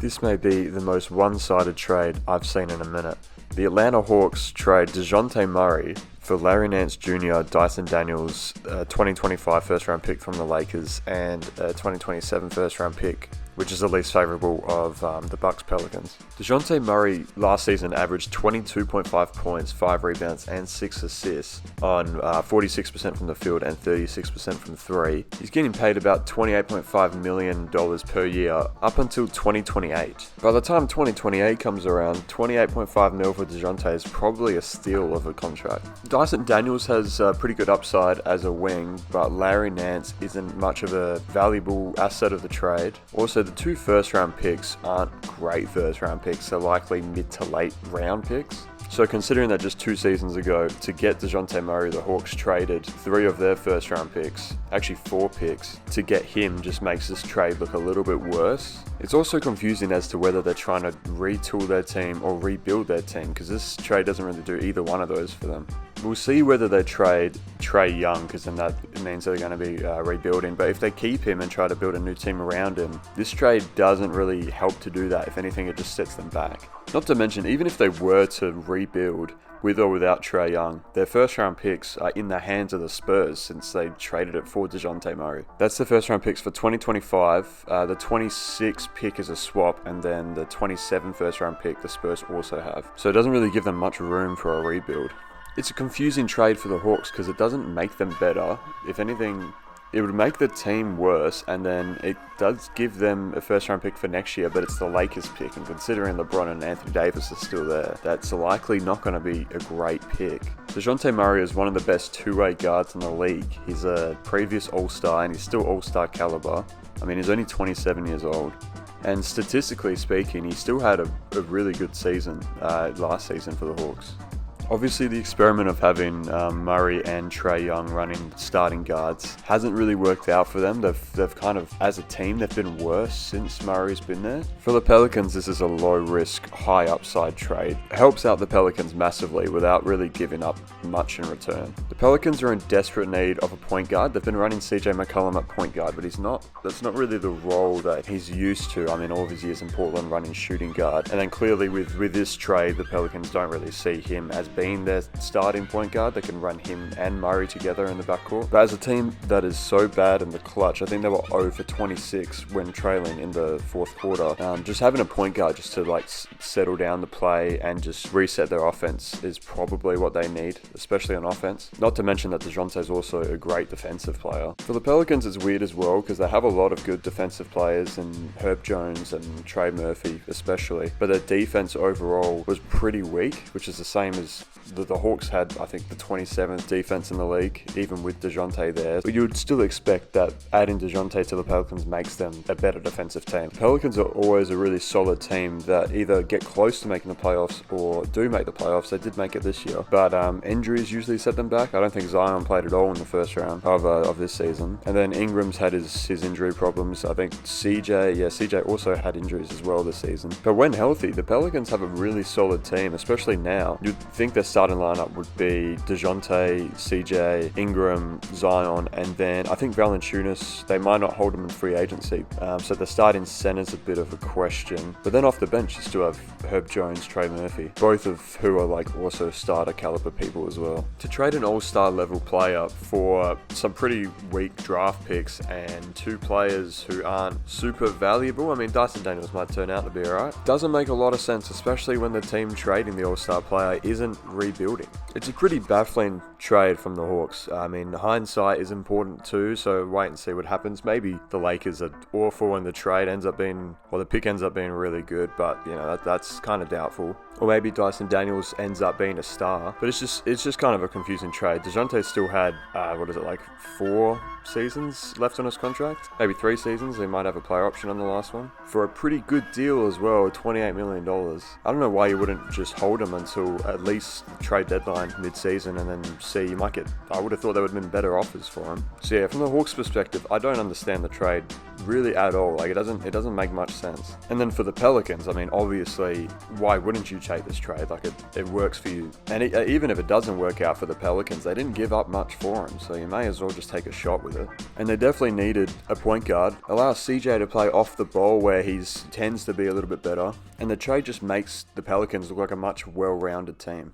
This may be the most one-sided trade I've seen in a minute. The Atlanta Hawks trade Dejounte Murray for Larry Nance Jr., Dyson Daniels, a 2025 first-round pick from the Lakers, and a 2027 first-round pick, which is the least favourable of the Bucks Pelicans. Dejounte Murray last season averaged 22.5 points, 5 rebounds, and 6 assists on 46% from the field and 36% from 3. He's getting paid about $28.5 million per year up until 2028. By the time 2028 comes around, $28.5 million for Dejounte is probably a steal of a contract. Dyson Daniels has a pretty good upside as a wing, but Larry Nance isn't much of a valuable asset of the trade. Also, the 2 first-round picks aren't great first-round picks, they're likely mid to late round picks. So considering that just 2 seasons ago, to get Dejounte Murray, the Hawks traded 3 of their first-round picks, actually 4 picks, to get him just makes this trade look a little bit worse. It's also confusing as to whether they're trying to retool their team or rebuild their team, because this trade doesn't really do either one of those for them. We'll see whether they trade Trae Young, because then that means they're going to be rebuilding. But if they keep him and try to build a new team around him, this trade doesn't really help to do that. If anything, it just sets them back. Not to mention, even if they were to rebuild with or without Trae Young, their first round picks are in the hands of the Spurs since they traded it for Dejounte Murray. That's the first round picks for 2025. The 26 pick is a swap, and then the 27 first round pick the Spurs also have. So it doesn't really give them much room for a rebuild. It's a confusing trade for the Hawks because it doesn't make them better. If anything, it would make the team worse, and then it does give them a first-round pick for next year, but it's the Lakers pick, and considering LeBron and Anthony Davis are still there, that's likely not going to be a great pick. Dejounte Murray is one of the best two-way guards in the league. He's a previous All-Star, and he's still All-Star caliber. I mean, he's only 27 years old. And statistically speaking, he still had a really good season last season for the Hawks. Obviously, the experiment of having Murray and Trae Young running starting guards hasn't really worked out for them. They've kind of, as a team, they've been worse since Murray's been there. For the Pelicans, this is a low-risk, high-upside trade. It helps out the Pelicans massively without really giving up much in return. The Pelicans are in desperate need of a point guard. They've been running CJ McCollum at point guard, but that's not really the role that he's used to. I mean, all of his years in Portland running shooting guard. And then clearly with this trade, the Pelicans don't really see him as being their starting point guard. They can run him and Murray together in the backcourt. But as a team that is so bad in the clutch, I think they were 0 for 26 when trailing in the fourth quarter. Just having a point guard just to settle down the play and just reset their offense is probably what they need, especially on offense. Not to mention that Dejounte is also a great defensive player. For the Pelicans, it's weird as well because they have a lot of good defensive players in Herb Jones and Trey Murphy especially, but their defense overall was pretty weak, which is the same as the Hawks had, I think, the 27th defense in the league, even with Dejounte there. But you would still expect that adding Dejounte to the Pelicans makes them a better defensive team. The Pelicans are always a really solid team that either get close to making the playoffs or do make the playoffs. They did make it this year, but injuries usually set them back. I don't think Zion played at all in the first round of this season. And then Ingram's had his injury problems. I think CJ also had injuries as well this season. But when healthy, the Pelicans have a really solid team, especially now. You'd think their starting lineup would be Dejounte, CJ, Ingram, Zion, and then I think Valanciunas, they might not hold him in free agency. So the starting center's a bit of a question. But then off the bench, you still have Herb Jones, Trey Murphy, both of who are also starter caliber people as well. To trade an all-star level player for some pretty weak draft picks and 2 players who aren't super valuable, I mean, Dyson Daniels might turn out to be alright, doesn't make a lot of sense, especially when the team trading the all-star player isn't rebuilding. It's a pretty baffling trade from the Hawks. I mean, hindsight is important too, so wait and see what happens. Maybe the Lakers are awful and the trade ends up being, or the pick ends up being really good, but that's kind of doubtful. Or maybe Dyson Daniels ends up being a star, but it's just kind of a confusing trade. Dejounte still had 4 seasons left on his contract, maybe 3 seasons. He might have a player option on the last one for a pretty good deal as well, $28 million. I don't know why you wouldn't just hold him until at least this trade deadline mid-season and then see, I would have thought there would have been better offers for him. So yeah, from the Hawks perspective, I don't understand the trade really at all. Like, it doesn't make much sense. And then for the Pelicans, I mean, obviously, why wouldn't you take this trade? Like, it works for you. And even if it doesn't work out for the Pelicans, they didn't give up much for him, so you may as well just take a shot with it. And they definitely needed a point guard. Allow CJ to play off the ball where he tends to be a little bit better. And the trade just makes the Pelicans look like a much well-rounded team.